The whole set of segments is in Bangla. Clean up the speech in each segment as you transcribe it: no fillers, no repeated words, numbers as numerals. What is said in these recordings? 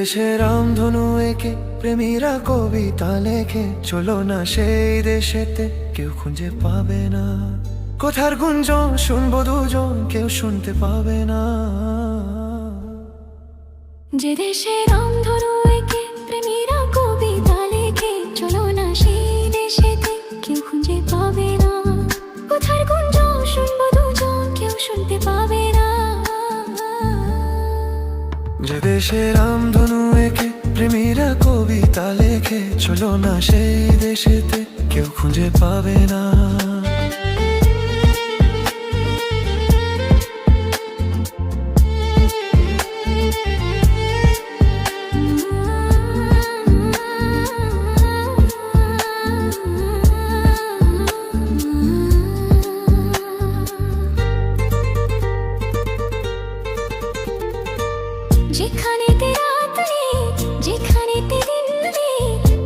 দেশে রামধনু এঁকে প্রেমীরা কবিতা লেখে, চলো না সেই দেশেতে কেউ খুঁজে পাবে না। কোথার গুঞ্জন শুনবো দুজন, কেউ শুনতে পাবে না। যে দেশে রামধনু এঁকে প্রেমীরা কবিতা লেখে, চলো না সেই দেশেতে কেউ খুঁজে পাবে না। কোথার গুঞ্জন শুনবো দুজন, কেউ শুনতে পাবে না। যে দেশে রামধনু এঁকে প্রেমীরা কবিতা লেখে, চলো না সেই দেশেতে কেউ খুঁজে পাবে না। যেখানেতে রাত নেই, যেখানেতে দিন নেই,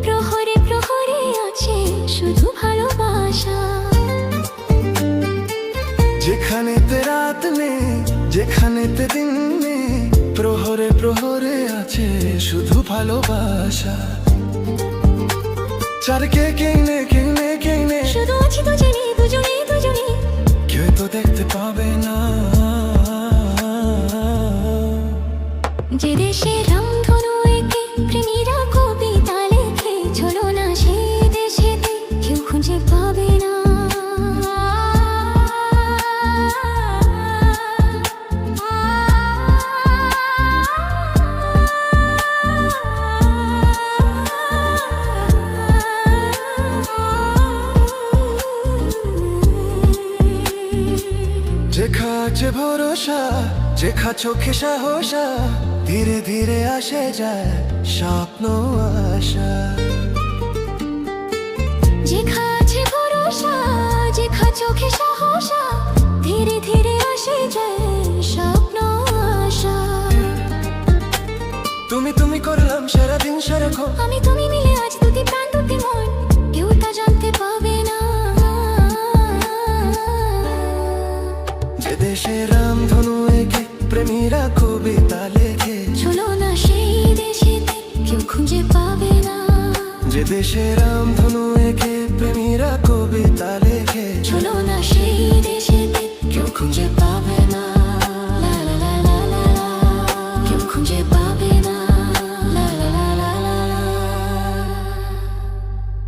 প্রহরে প্রহরে আছে শুধু ভালোবাসা। যেখানেতে রাত নেই, যেখানেতে দিন নেই, প্রহরে প্রহরে আছে শুধু ভালোবাসা। চারকে কেউ নেই, কেউ নেই, কেউ নেই, শুধু আছি দুজনে দুজনে দুজনে, কেউ তো দেখতে পাবে না। যে দেশে রামধনু এঁকে প্রেমীরা কবিতা লেখে, চলো না সেই দেশেতে কেউ খুঁজে পাবে না। যেখা আছে ভরসা, যেখা চোখে সাহসা, ধীরে ধীরে আসে যায় স্বপ্ন আশা। যেখা আছে ভরসা, যেখা চোখে সাহসা, ধীরে ধীরে আসে যায় স্বপ্ন আশা। তুমি তুমি করলাম সারাদিন সারাক্ষণ, আমি তুমি মিলে আজ দুটি প্রাণ দুটি মন, কেউ তা জানতে পাবে না। যে দেশে রামধনু এঁকে প্রেমীরা কবিতা লেখে, চলো না সেই দেশেতে কেউ খুঁজে পাবে না। যে দেশে রামধনু এঁকে প্রেমীরা কবিতা লেখে, চলো না সেই দেশেতে কেউ খুঁজে